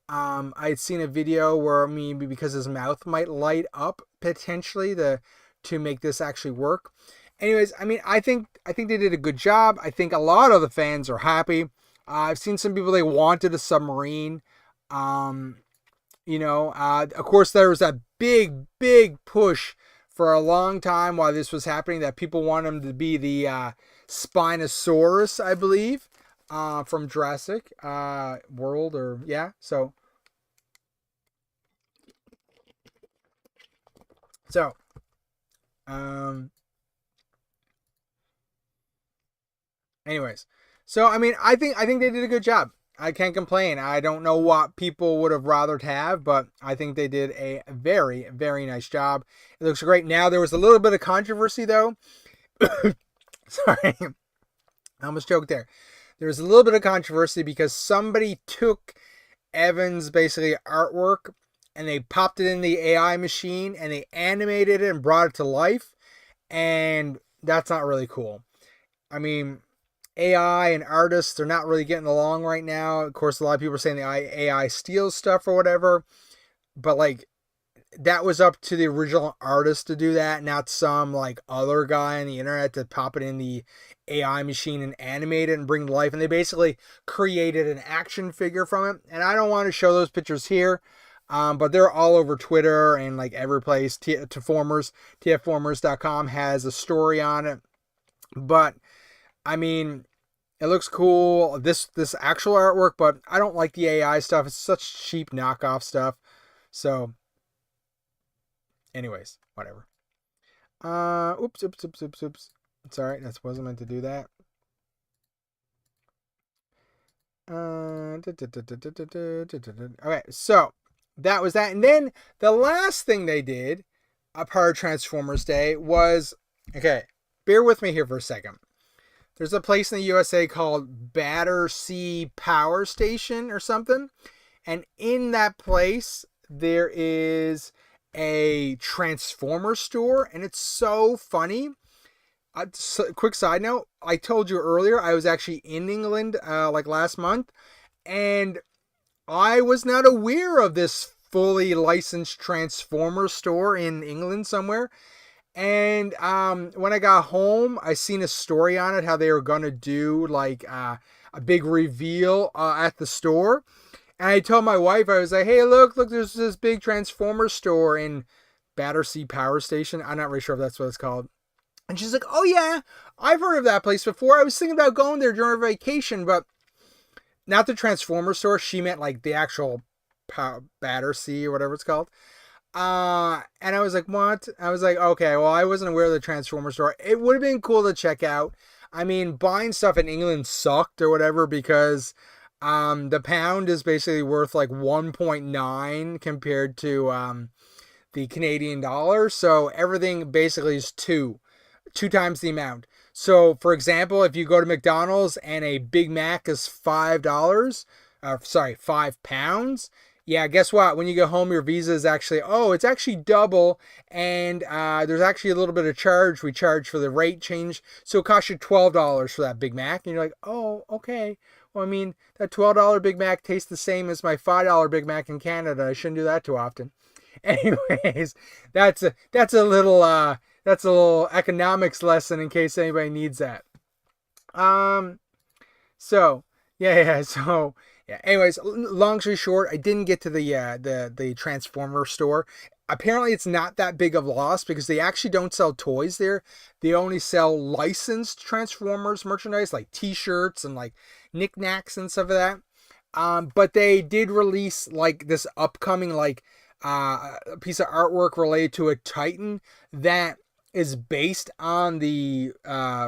I had seen a video where maybe because his mouth might light up potentially to make this actually work. Anyways, I mean, I think they did a good job. I think a lot of the fans are happy. I've seen some people, they wanted a submarine. You know, of course, there was that big push for a long time while this was happening that people want him to be the Spinosaurus, I believe, from Jurassic World, or yeah. So, anyways, so I mean, I think they did a good job. I can't complain. I don't know what people would have rathered have, but I think they did a very, very nice job. It looks great. Now, there was a little bit of controversy, though. Sorry. I almost choked there. There was a little bit of controversy because somebody took Evan's basically artwork and they popped it in the AI machine and they animated it and brought it to life. And that's not really cool. I mean, AI and artists, they're not really getting along right now. Of course, a lot of people are saying the AI steals stuff or whatever. But, like, that was up to the original artist to do that, not some, like, other guy on the internet to pop it in the AI machine and animate it and bring to life. And they basically created an action figure from it. And I don't want to show those pictures here. But they're all over Twitter and, like, every place. TFFormers.com has a story on it. But I mean, it looks cool, this actual artwork, but I don't like the AI stuff. It's such cheap knockoff stuff. So, anyways, whatever. Oops. Sorry, that wasn't meant to do that. Okay, so that was that. And then the last thing they did, a part of Transformers Day, was, okay, bear with me here for a second. There's a place in the USA called Battersea Power Station or something. And in that place, there is a Transformer store. And it's so funny. Quick side note. I told you earlier, I was actually in England like last month. And I was not aware of this fully licensed Transformer store in England somewhere. And when I got home, I seen a story on it, how they were going to do like a big reveal at the store. And I told my wife, I was like, hey, look, there's this big Transformer store in Battersea Power Station. I'm not really sure if that's what it's called. And she's like, oh yeah, I've heard of that place before. I was thinking about going there during our vacation, but not the Transformer store. She meant like the actual Battersea or whatever it's called. And I was like, what? I was like, okay, well, I wasn't aware of the Transformer store. It would have been cool to check out. I mean, buying stuff in England sucked or whatever because the pound is basically worth like 1.9 compared to the Canadian dollar. So everything basically is two times the amount. So, for example, if you go to McDonald's and a Big Mac is £5, £5. Yeah, guess what? When you go home, your Visa is actually, it's actually double. And there's actually a little bit of charge. We charge for the rate change. So it costs you $12 for that Big Mac. And you're like, oh, okay. Well, I mean, that $12 Big Mac tastes the same as my $5 Big Mac in Canada. I shouldn't do that too often. Anyways, that's a little economics lesson in case anybody needs that. So yeah. So yeah. Anyways, long story short, I didn't get to the Transformer store. Apparently, it's not that big of a loss because they actually don't sell toys there. They only sell licensed Transformers merchandise like T-shirts and like knickknacks and stuff like that. But they did release like this upcoming like a piece of artwork related to a Titan that is based on the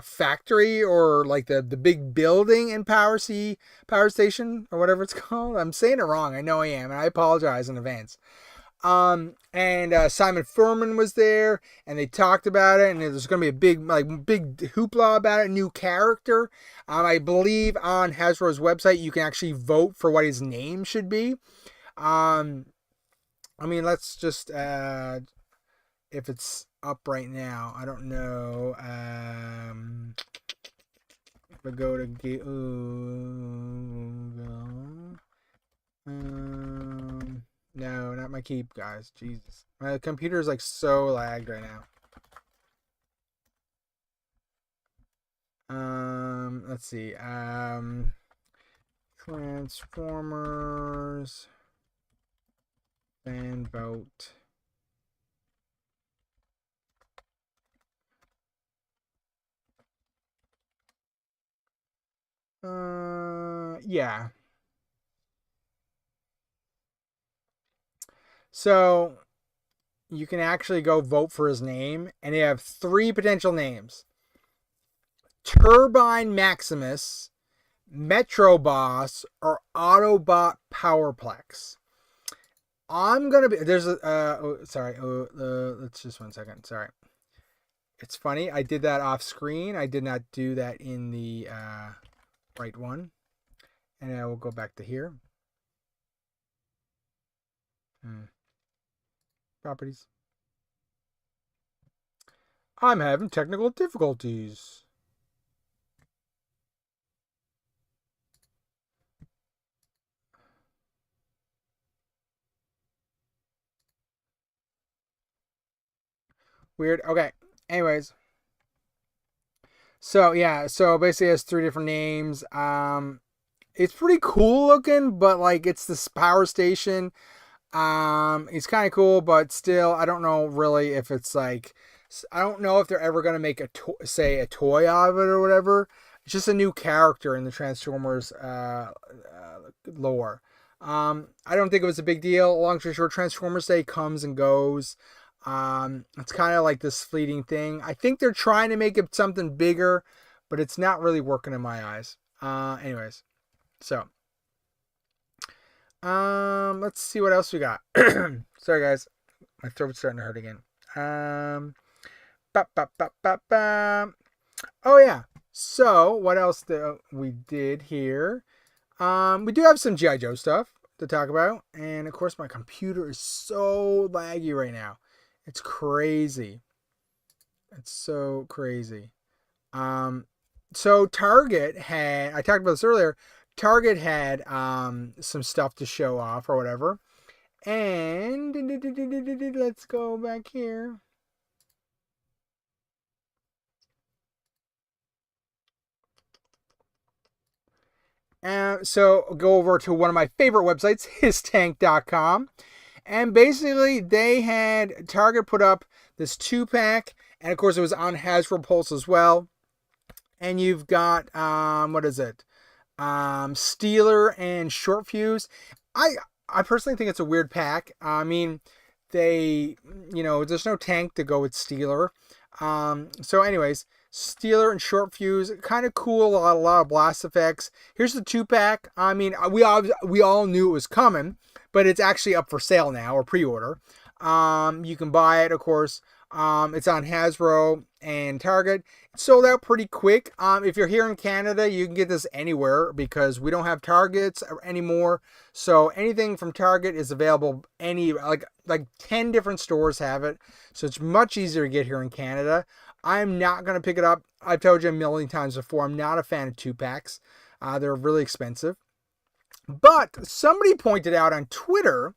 factory or like the big building in Power Station or whatever it's called. I'm saying it wrong. I know I am, and I apologize in advance. And Simon Furman was there, and they talked about it, and there's going to be a big hoopla about it, new character. I believe on Hasbro's website you can actually vote for what his name should be. I mean, let's just, if it's up right now, I don't know. If I go to no, not my keep, guys. Jesus. My computer is like so lagged right now. Let's see. Transformers fan vote. Yeah. So you can actually go vote for his name, and they have 3 potential names: Turbine Maximus, Metro Boss, or Autobot Powerplex. I'm gonna be let's just 1 second. Sorry. It's funny. I did that off screen. I did not do that in the right one. And I will go back to here. Properties. I'm having technical difficulties. Weird. Okay. Anyways. So yeah, so basically it has 3 different names. It's pretty cool looking, but like it's this Power Station. It's kind of cool, but still, I don't know really if it's like, I don't know if they're ever gonna make a toy out of it or whatever. It's just a new character in the Transformers lore. I don't think it was a big deal. Long story short, Transformers Day comes and goes. It's kind of like this fleeting thing. I think they're trying to make it something bigger, but it's not really working in my eyes. Anyways, so let's see what else we got. Sorry guys, my throat's starting to hurt again. Oh yeah. So what else we did here? We do have some GIJoe stuff to talk about, and of course my computer is so laggy right now. It's crazy. It's so crazy. So Target had, I talked about this earlier, Target had some stuff to show off or whatever. And let's go back here. So go over to one of my favorite websites, histank.com. And basically, Target put up this 2-pack, And of course, it was on Hasbro Pulse as well. And you've got, what is it? Steeler and Short Fuse. I personally think it's a weird pack. I mean, there's no tank to go with Steeler. So anyways, Steeler and Short Fuse, kind of cool. A lot of blast effects. Here's the 2-pack. I mean, we all knew it was coming, but it's actually up for sale now, or pre-order. You can buy it, of course. It's on Hasbro and Target. It sold out pretty quick. If you're here in Canada, you can get this anywhere because we don't have Targets anymore. So anything from Target is available. Like 10 different stores have it. So it's much easier to get here in Canada. I'm not going to pick it up. I've told you a million times before, I'm not a fan of 2-packs. They're really expensive. But somebody pointed out on Twitter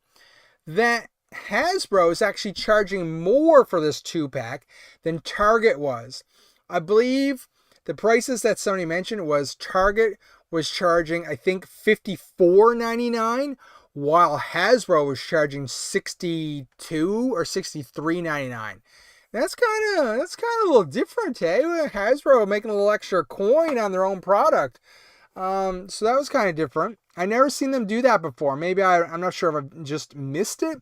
that Hasbro is actually charging more for this 2-pack than Target was. I believe the prices that somebody mentioned was Target was charging, I think, $54.99, while Hasbro was charging $62 or $63.99. That's kind of a little different, eh? Hasbro making a little extra coin on their own product. So that was kind of different. I never seen them do that before. Maybe I'm not sure if I just missed it.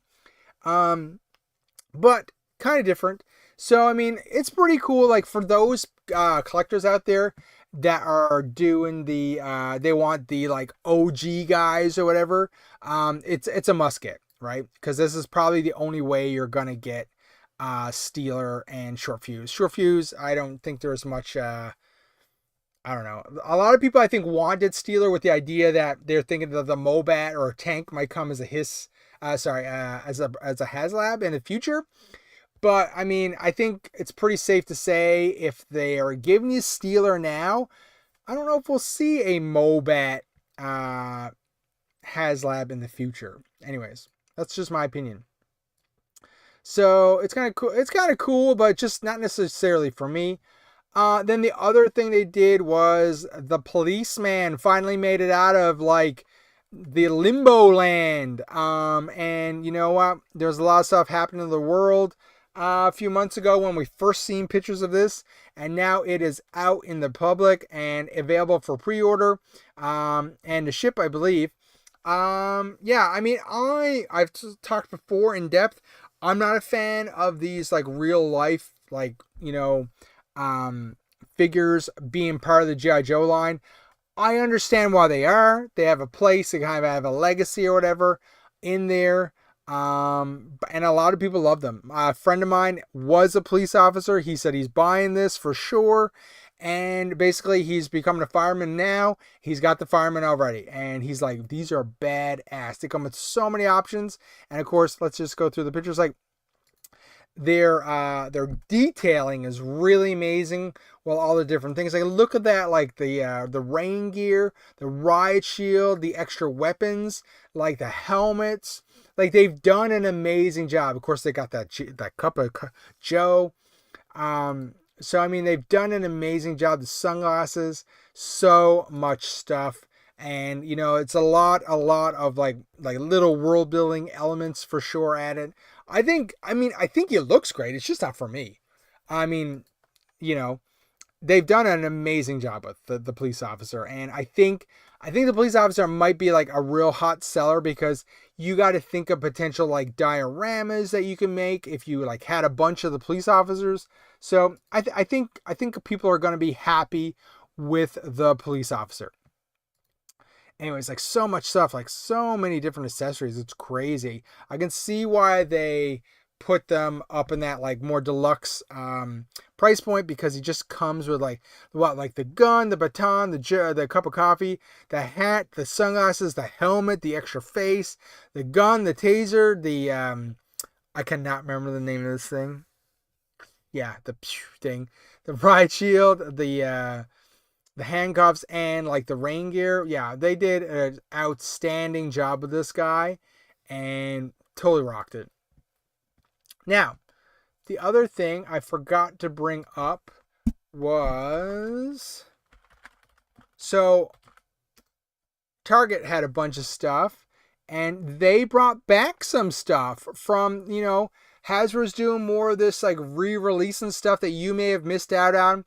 But kind of different. So, I mean, it's pretty cool. Like, for those collectors out there that are doing they want the, like, OG guys or whatever, it's a must get, right? Because this is probably the only way you're going to get Steeler and Short Fuse. Short Fuse, I don't think there's much, I don't know. A lot of people, I think, wanted Steeler with the idea that they're thinking that the Mobat or tank might come as a as a HasLab in the future. But, I mean, I think it's pretty safe to say if they are giving you Steeler now, I don't know if we'll see a Mobat HasLab in the future. Anyways, that's just my opinion. So, it's kind of cool. It's kind of cool, but just not necessarily for me. Then the other thing they did was the policeman finally made it out of, like, the limbo land. And you know what? There's a lot of stuff happening in the world a few months ago when we first seen pictures of this, and now it is out in the public and available for pre-order and to ship, I believe. Yeah, I mean, I've talked before in depth. I'm not a fan of these, like, real life, like, figures being part of the GIJoe line. I understand why they are. They have a place. They kind of have a legacy or whatever in there. And a lot of people love them. A friend of mine was a police officer. He said he's buying this for sure. And basically he's becoming a fireman now. He's got the fireman already. And he's like, these are badass. They come with so many options. And of course, let's just go through the pictures. Like, their detailing is really amazing. Well, all the different things. Like, look at that, like the rain gear, the riot shield, the extra weapons, like the helmets. Like, they've done an amazing job. Of course, they got that cup of Joe. So I mean, they've done an amazing job. The sunglasses, so much stuff. And it's a lot of like little world building elements for sure added. I think it looks great. It's just not for me. I mean, they've done an amazing job with the police officer. And I think the police officer might be like a real hot seller because you got to think of potential like dioramas that you can make if you like had a bunch of the police officers. So I think people are going to be happy with the police officer. Anyways, like, so much stuff, like so many different accessories. It's crazy. I can see why they put them up in that like more deluxe price point, because he just comes with like the gun, the baton, the cup of coffee, the hat, the sunglasses, the helmet, the extra face, the gun, the taser, the I cannot remember the name of this thing. Yeah, the thing, the riot shield, the handcuffs, and like the rain gear. Yeah, they did an outstanding job with this guy and totally rocked it. Now, the other thing I forgot to bring up was, so Target had a bunch of stuff and they brought back some stuff from, Hasbro's doing more of this like re-releasing stuff that you may have missed out on.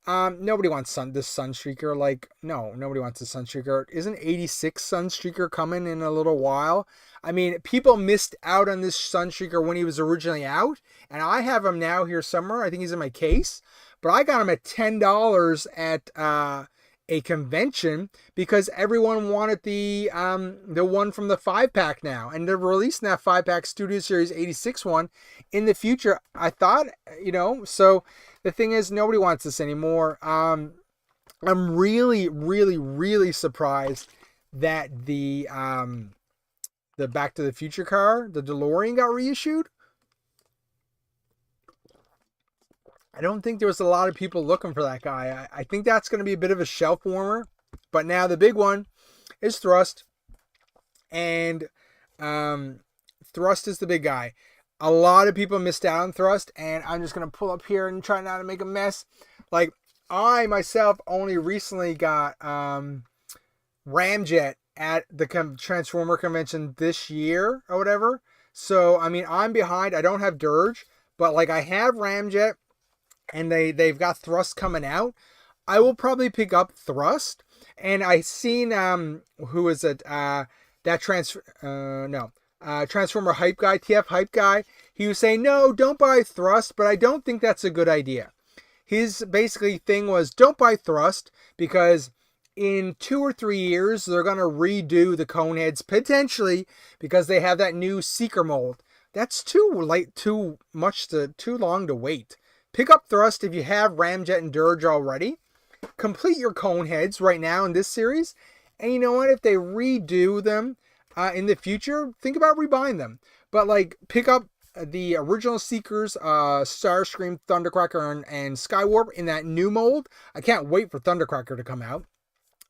Nobody wants this Sunstreaker. Like, no, nobody wants the Sunstreaker. Isn't 86 Sunstreaker coming in a little while? I mean, people missed out on this Sunstreaker when he was originally out, and I have him now here somewhere. I think he's in my case, but I got him at $10 at a convention because everyone wanted the one from the 5-pack now, and they're releasing that 5-pack Studio Series 86 one in the future. I thought, so the thing is, nobody wants this anymore. I'm really, really, really surprised that the Back to the Future car, the DeLorean, got reissued. I don't think there was a lot of people looking for that guy. I think that's going to be a bit of a shelf warmer. But now the big one is Thrust. And Thrust is the big guy. A lot of people missed out on Thrust. And I'm just going to pull up here and try not to make a mess. Like, I myself only recently got Ramjet at the Transformer convention this year or whatever. So, I mean, I'm behind. I don't have Dirge. But, like, I have Ramjet. And they've got Thrust coming out. I will probably pick up Thrust. And I seen who is it? Transformer hype guy, TF hype guy. He was saying, no, don't buy Thrust, but I don't think that's a good idea. His basically thing was, don't buy Thrust because in 2 or 3 years they're gonna redo the Coneheads potentially because they have that new Seeker mold. That's too long to wait. Pick up Thrust if you have Ramjet and Dirge already. Complete your Coneheads right now in this series. And you know what? If they redo them in the future, think about rebuying them. But like, pick up the original Seekers, Starscream, Thundercracker, and Skywarp in that new mold. I can't wait for Thundercracker to come out.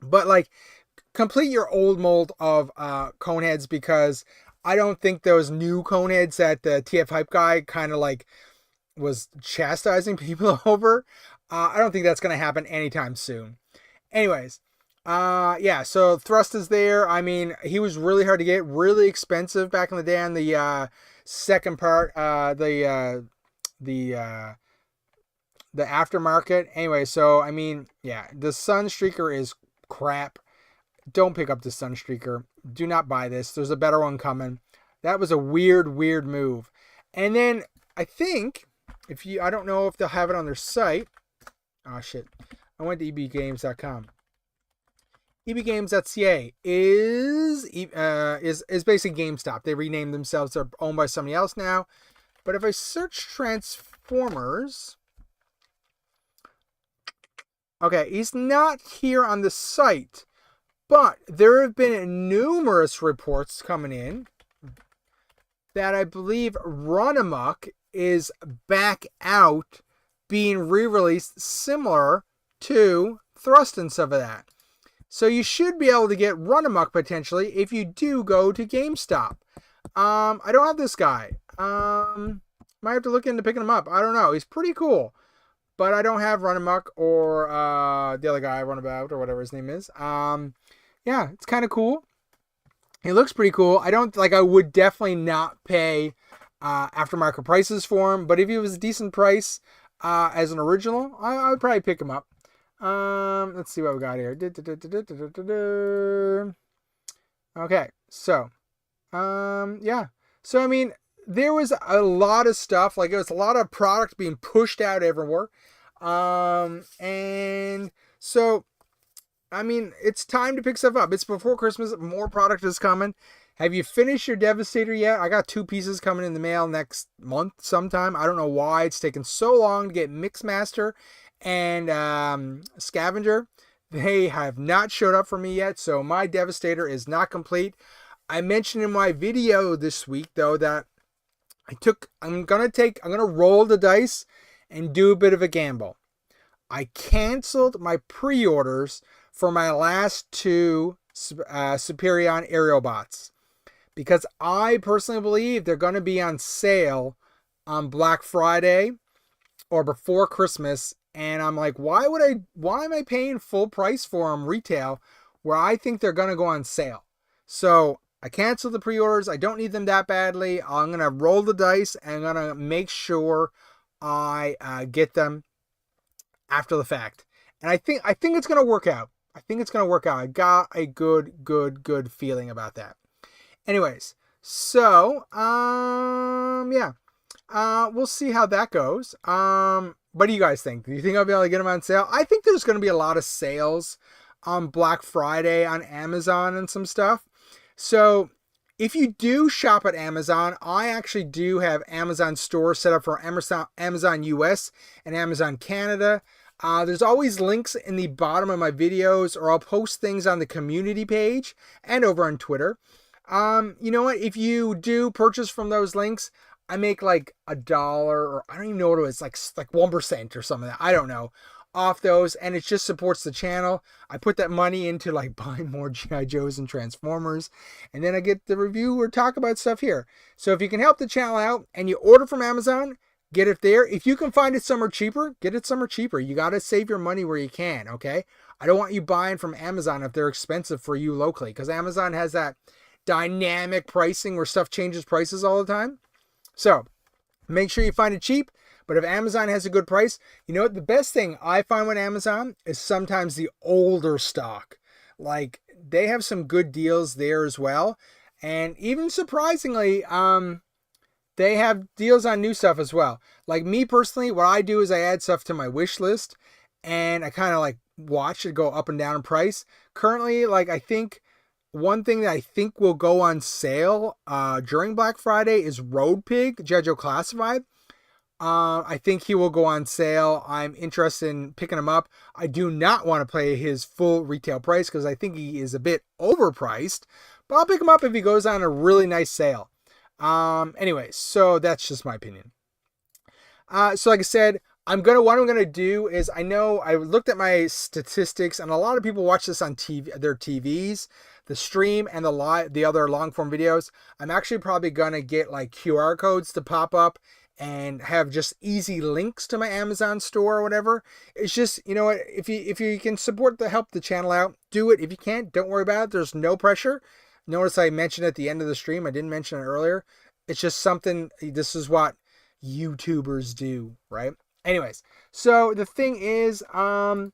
But like, complete your old mold of Coneheads because I don't think those new Coneheads that the TF hype guy kind of like was chastising people over. I don't think that's going to happen anytime soon. Anyways, yeah, so Thrust is there. I mean, he was really hard to get, really expensive back in the day on the second part, the aftermarket. Anyway, so, I mean, yeah, the Sunstreaker is crap. Don't pick up the Sunstreaker. Do not buy this. There's a better one coming. That was a weird move. And then, I think... I don't know if they'll have it on their site. Oh shit. I went to ebgames.com. ebgames.ca is basically GameStop. They renamed themselves. They're owned by somebody else now. But if I search Transformers, okay, he's not here on the site. But there have been numerous reports coming in that I believe Run Amok is back out being re-released similar to Thrust and stuff of that. So you should be able to get Run Amok potentially if you do go to GameStop. I don't have this guy. Might have to look into picking him up. I don't know. He's pretty cool. But I don't have Run Amok or the other guy, Runabout or whatever his name is. Yeah, it's kind of cool. He looks pretty cool. I would definitely not pay aftermarket prices for him, but if he was a decent price as an original, I would probably pick him up. Let's see what we got here. Okay, so yeah, so I mean, there was a lot of stuff, like it was a lot of product being pushed out everywhere, and so I mean, it's time to pick stuff up. It's before Christmas. More product is coming. Have you finished your Devastator yet? I got 2 pieces coming in the mail next month sometime. I don't know why it's taken so long to get Mixmaster and Scavenger. They have not showed up for me yet, so my Devastator is not complete. I mentioned in my video this week, though, that I'm gonna roll the dice and do a bit of a gamble. I canceled my pre-orders for my last 2 Superion aerial bots because I personally believe they're going to be on sale on Black Friday or before Christmas, and I'm like, why am I paying full price for them retail where I think they're going to go on sale? So I canceled the pre-orders. I don't need them that badly. I'm going to roll the dice and I'm going to make sure I get them after the fact. And I think it's going to work out. I think it's going to work out. I got a good feeling about that. Anyways, so, yeah. We'll see how that goes. What do you guys think? Do you think I'll be able to get them on sale? I think there's going to be a lot of sales on Black Friday on Amazon and some stuff. So if you do shop at Amazon, I actually do have Amazon stores set up for Amazon US and Amazon Canada. There's always links in the bottom of my videos, or I'll post things on the community page and over on Twitter. You know what? If you do purchase from those links, I make like $1, or I don't even know what it was, like 1% or something. I don't know, off those, and it just supports the channel. I put that money into like buying more G.I. Joes and Transformers, and then I get the review or talk about stuff here. So if you can help the channel out and you order from Amazon, get it there. If you can find it somewhere cheaper, get it somewhere cheaper. You got to save your money where you can, okay? I don't want you buying from Amazon if they're expensive for you locally, because Amazon has that dynamic pricing where stuff changes prices all the time. So make sure you find it cheap. But if Amazon has a good price, you know what? The best thing I find with Amazon is sometimes the older stock. Like, they have some good deals there as well. And even surprisingly, they have deals on new stuff as well. Like me personally, what I do is I add stuff to my wish list, and I kind of like watch it go up and down in price. Currently, like, I think one thing that I think will go on sale during Black Friday is Road Pig, GIJoe Classified. I think he will go on sale. I'm interested in picking him up. I do not want to pay his full retail price because I think he is a bit overpriced, but I'll pick him up if he goes on a really nice sale. Anyways, so that's just my opinion. So like I said, what I'm gonna do is, I know I looked at my statistics, and a lot of people watch this on TV, their TVs, the stream, and the other long form videos. I'm actually probably gonna get like QR codes to pop up and have just easy links to my Amazon store or whatever. It's just, you know what, if you can help the channel out, do it. If you can't, don't worry about it. There's no pressure. Notice I mentioned at the end of the stream, I didn't mention it earlier. It's just something, this is what YouTubers do, right? Anyways, so the thing is, I'm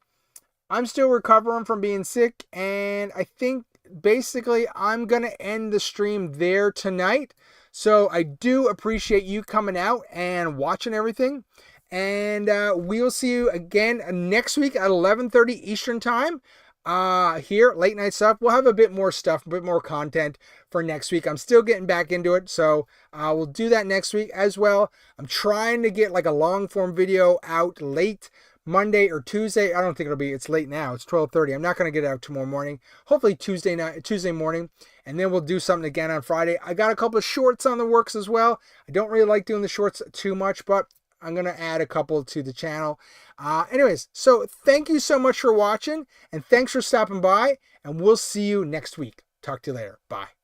still recovering from being sick, and I think basically I'm going to end the stream there tonight. So I do appreciate you coming out and watching everything. And we'll see you again next week at 11:30 Eastern Time. Here, late night stuff. We'll have a bit more stuff, a bit more content for next week. I'm still getting back into it, so we'll do that next week as well. I'm trying to get like a long form video out late Monday or Tuesday. I don't think it's late now. It's 12:30. I'm not going to get it out tomorrow morning. Hopefully Tuesday morning, and then we'll do something again on Friday. I got a couple of shorts on the works as well. I don't really like doing the shorts too much, but I'm going to add a couple to the channel. Anyways, so thank you so much for watching, and thanks for stopping by, and we'll see you next week. Talk to you later. Bye.